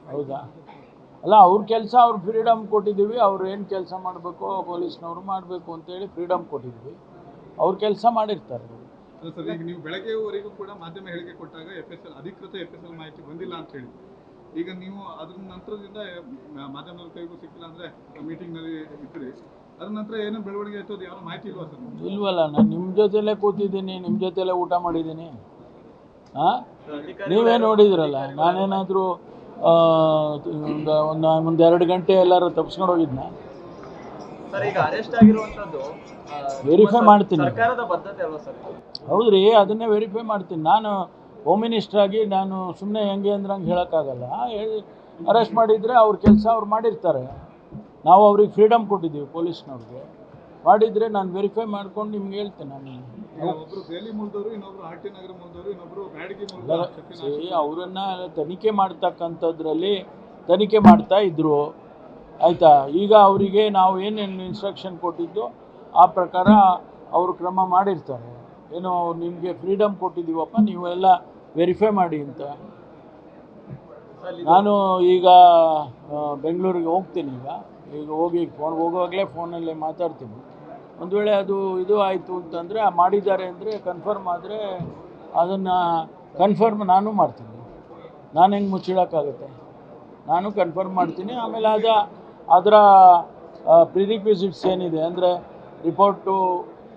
ಹೌದಾ? ಅಲ್ಲ, ಅವ್ರ ಕೆಲಸ ಅವ್ರು ಫ್ರೀಡಮ್ ಕೊಟ್ಟಿದ್ದೀವಿ. ಅವ್ರು ಏನು ಕೆಲಸ ಮಾಡಬೇಕು ಪೊಲೀಸ್ನವರು ಮಾಡಬೇಕು ಅಂತೇಳಿ ಫ್ರೀಡಮ್ ಕೊಟ್ಟಿದ್ದೀವಿ. ಅವ್ರ ಕೆಲಸ ಮಾಡಿರ್ತಾರೆ. ಸರ್, ಈಗ ನೀವು ಬೆಳಗ್ಗೆವರೆಗೂ ಕೂಡ ಮಾಧ್ಯಮ ಹೇಳಿಕೆ ಕೊಟ್ಟಾಗ ಅಧಿಕೃತ FSL ಮಾಹಿತಿ ಬಂದಿಲ್ಲ ಅಂತ ಹೇಳಿ, ಈಗ ನೀವು ಅದ್ರ ನಂತರದಿಂದ ಮಾಧ್ಯಮದ ಕೈಗೂ ಸಿಕ್ಕಿಲ್ಲ ಅಂದರೆ ಮೀಟಿಂಗ್ನಲ್ಲಿ ಇದ್ರಿ, ಅದ್ರ ನಂತರ ಏನೋ ಬೆಳವಣಿಗೆ ಆಯ್ತು, ಅದು ಯಾವ ಮಾಹಿತಿ ಇಲ್ವಾ ಸರ್? ಇಲ್ವಲ್ಲ, ನಾನು ನಿಮ್ಮ ಜೊತೆಲೇ ಕೂತಿದ್ದೀನಿ, ನಿಮ್ಮ ಜೊತೆಲೇ ಊಟ ಮಾಡಿದ್ದೀನಿ. ನೀವೇ ನೋಡಿದ್ರಲ್ಲ, ನಾನೇನಾದರೂ ಒಂದು 2 ಗಂಟೆ ಎಲ್ಲರೂ ತಪ್ಪಿಸ್ಕೊಂಡು ಹೋಗಿದ್ನ? ವೆರಿಫೈ ಮಾಡ್ತೀನಿ. ಹೌದ್ರಿ, ಅದನ್ನೇ ವೆರಿಫೈ ಮಾಡ್ತೀನಿ. ನಾನು ಹೋಮ್ ಮಿನಿಸ್ಟರ್ ಆಗಿ ನಾನು ಸುಮ್ಮನೆ ಹೆಂಗೆ ಅಂದ್ರೆ ಹಂಗೆ ಹೇಳೋಕ್ಕಾಗಲ್ಲ. ಅರೆಸ್ಟ್ ಮಾಡಿದರೆ ಅವ್ರ ಕೆಲಸ ಅವ್ರು ಮಾಡಿರ್ತಾರೆ. ನಾವು ಅವ್ರಿಗೆ ಫ್ರೀಡಮ್ ಕೊಟ್ಟಿದ್ದೀವಿ ಪೊಲೀಸ್ನವ್ರಿಗೆ. ಮಾಡಿದರೆ ನಾನು ವೆರಿಫೈ ಮಾಡ್ಕೊಂಡು ನಿಮ್ಗೆ ಹೇಳ್ತೇನೆ. ಅವರನ್ನು ತನಿಖೆ ಮಾಡ್ತಕ್ಕಂಥದ್ರಲ್ಲಿ ತನಿಖೆ ಮಾಡ್ತಾ ಇದ್ದರು, ಆಯಿತಾ? ಈಗ ಅವರಿಗೆ ನಾವು ಏನೇನು ಇನ್ಸ್ಟ್ರಕ್ಷನ್ ಕೊಟ್ಟಿದ್ದು ಆ ಪ್ರಕಾರ ಅವರು ಕ್ರಮ ಮಾಡಿರ್ತಾರೆ. ಏನೋ ನಿಮಗೆ ಫ್ರೀಡಮ್ ಕೊಟ್ಟಿದ್ದೀವಪ್ಪ, ನೀವೆಲ್ಲ ವೆರಿಫೈ ಮಾಡಿ ಅಂತ. ನಾನು ಈಗ ಬೆಂಗಳೂರಿಗೆ ಹೋಗ್ತೀನಿ. ಈಗ ಹೋಗಿ ಹೋಗುವಾಗಲೇ ಫೋನಲ್ಲಿ ಮಾತಾಡ್ತೀನಿ. ಒಂದು ವೇಳೆ ಇದು ಆಯಿತು ಅಂತಂದರೆ, ಮಾಡಿದ್ದಾರೆ ಅಂದರೆ ಕನ್ಫರ್ಮ್ ಆದರೆ ಅದನ್ನು ಕನ್ಫರ್ಮ್ ನಾನು ಮಾಡ್ತೀನಿ. ನಾನು ಹೆಂಗೆ ಮುಚ್ಚಿಡೋಕ್ಕಾಗುತ್ತೆ? ನಾನು ಕನ್ಫರ್ಮ್ ಮಾಡ್ತೀನಿ. ಆಮೇಲೆ ಅದರ ಪ್ರಿರಿಕ್ವಿಸಿಟ್ಸ್ ಏನಿದೆ ಅಂದರೆ ರಿಪೋರ್ಟು,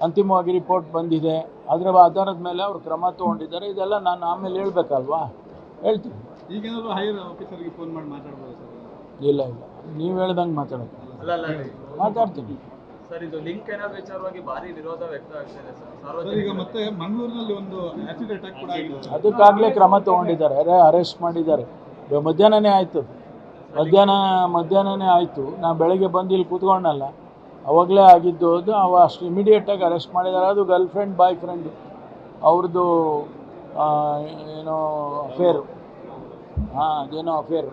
ಅಂತಿಮವಾಗಿ ರಿಪೋರ್ಟ್ ಬಂದಿದೆ, ಅದರ ಆಧಾರದ ಮೇಲೆ ಅವರು ಕ್ರಮ ತೊಗೊಂಡಿದ್ದಾರೆ. ಇದೆಲ್ಲ ನಾನು ಆಮೇಲೆ ಹೇಳ್ಬೇಕಲ್ವಾ? ಹೇಳ್ತೀನಿ. ಈಗೇನಾದರೂ ಹೈಯರ್ ಆಫೀಸರ್ಗೆ ಫೋನ್ ಮಾಡಿ ಮಾತಾಡ್ಬೋದು ಸರ್? ಇಲ್ಲ, ನೀವು ಹೇಳ್ದಂಗೆ ಮಾತಾಡ್ತೀನಿ. ಸರ್, ಇದು ಲಿಂಕ್ ಏನಾದರೂ ವಿಚಾರವಾಗಿ ಭಾರಿ ವಿರೋಧ ವ್ಯಕ್ತ ಆಗ್ತಿದೆ ಸರ್. ಈಗ ಮತ್ತೆ ಮಂಗಳೂರಿನಲ್ಲಿ ಒಂದು ಆಸಿಡ್ ಅಟ್ಯಾಕ್ ಕೂಡ ಆಗಿದೆ. ಅದಕ್ಕಾಗಲೇ ಕ್ರಮ ತೊಗೊಂಡಿದ್ದಾರೆ, ಅರೆಸ್ಟ್ ಮಾಡಿದ್ದಾರೆ. ಮಧ್ಯಾಹ್ನನೇ ಆಯಿತು, ಮಧ್ಯಾಹ್ನನೇ ಆಯಿತು. ನಾನು ಬೆಳಗ್ಗೆ ಬಂದು ಇಲ್ಲಿ ಕೂತ್ಕೊಂಡಲ್ಲ, ಅವಾಗಲೇ ಆಗಿದ್ದು. ಅದು ಅಷ್ಟು ಇಮಿಡಿಯೇಟಾಗಿ ಅರೆಸ್ಟ್ ಮಾಡಿದ್ದಾರೆ. ಅದು ಗರ್ಲ್ ಫ್ರೆಂಡ್ ಬಾಯ್ ಫ್ರೆಂಡ್ ಅವ್ರದ್ದು ಏನೋ ಅಫೇರು. ಅದೇನೋ ಅಫೇರು.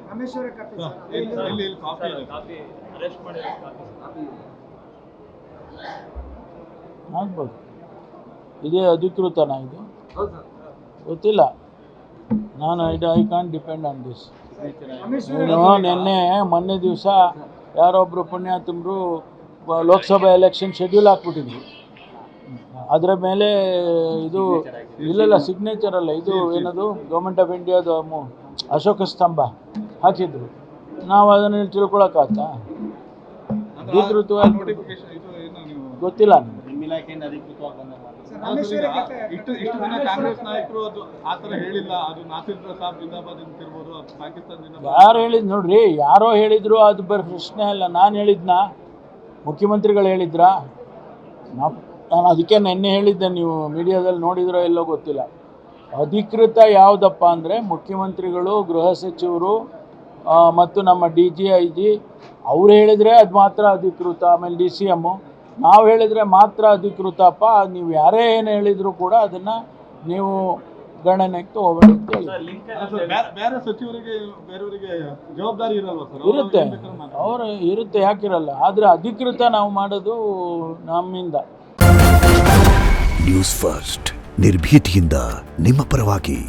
ಆಗ್ಬೋದು. ಇದೇ ಅಧಿಕೃತನಾ ಇದು? ಗೊತ್ತಿಲ್ಲ. ನಾನು I can't depend on this. ಮೊನ್ನೆ ದಿವಸ ಯಾರೊಬ್ಬರು ಪುಣ್ಯಾತ್ಮರು ಲೋಕಸಭಾ ಎಲೆಕ್ಷನ್ ಶೆಡ್ಯೂಲ್ ಹಾಕ್ಬಿಟ್ಟಿದ್ರು. ಅದರ ಮೇಲೆ ಇದು ಇಲ್ಲೆಲ್ಲ ಸಿಗ್ನೇಚರ್ ಅಲ್ಲ, ಇದು ಏನದು ಗೌರ್ಮೆಂಟ್ ಆಫ್ ಇಂಡಿಯಾದ ಅಶೋಕ ಸ್ತಂಭ ಹಾಕಿದ್ರು. ನಾವು ಅದನ್ನು ತಿಳ್ಕೊಳಕ್ಕಾಗ್ತಾ? ಅಧಿಕೃತವಾಗಿ ಗೊತ್ತಿಲ್ಲ. ಯಾರು ಹೇಳಿದ್ ನೋಡ್ರಿ, ಯಾರೋ ಹೇಳಿದ್ರು, ಅದು ಪ್ರಶ್ನೆ ಅಲ್ಲ. ನಾನು ಹೇಳಿದ್ನ? ಮುಖ್ಯಮಂತ್ರಿಗಳು ಹೇಳಿದ್ರಾ? ನಾನು ಅದಕ್ಕೆ ನೆನ್ನೆ ಹೇಳಿದ್ದೆ, ನೀವು ಮೀಡಿಯಾದಲ್ಲಿ ನೋಡಿದ್ರೋ ಎಲ್ಲೋ ಗೊತ್ತಿಲ್ಲ. ಅಧಿಕೃತ ಯಾವುದಪ್ಪ ಅಂದರೆ ಮುಖ್ಯಮಂತ್ರಿಗಳು, ಗೃಹ ಸಚಿವರು ಮತ್ತು ನಮ್ಮ DGIG ಅವ್ರು ಹೇಳಿದರೆ ಅದು ಮಾತ್ರ ಅಧಿಕೃತ. ಆಮೇಲೆ DCM ನಾವು ಹೇಳಿದರೆ ಮಾತ್ರ ಅಧಿಕೃತಪ್ಪ. ನೀವು ಯಾರೇ ಏನು ಹೇಳಿದರೂ ಕೂಡ ಅದನ್ನು ನೀವು ಗಣನೆಗೆ ತಗೋಬೇಡಿ ಅಂತ ಹೇಳಿ. ಇರುತ್ತೆ, ಯಾಕಿರಲ್ಲ. ಆದರೆ ಅಧಿಕೃತ ನಾವು ಮಾಡೋದು ನಮ್ಮಿಂದ. ನ್ಯೂಸ್ ಫಸ್ಟ್, ನಿರ್ಭೀತಿಯಿಂದ ನಿಮ್ಮ ಪರವಾಗಿ.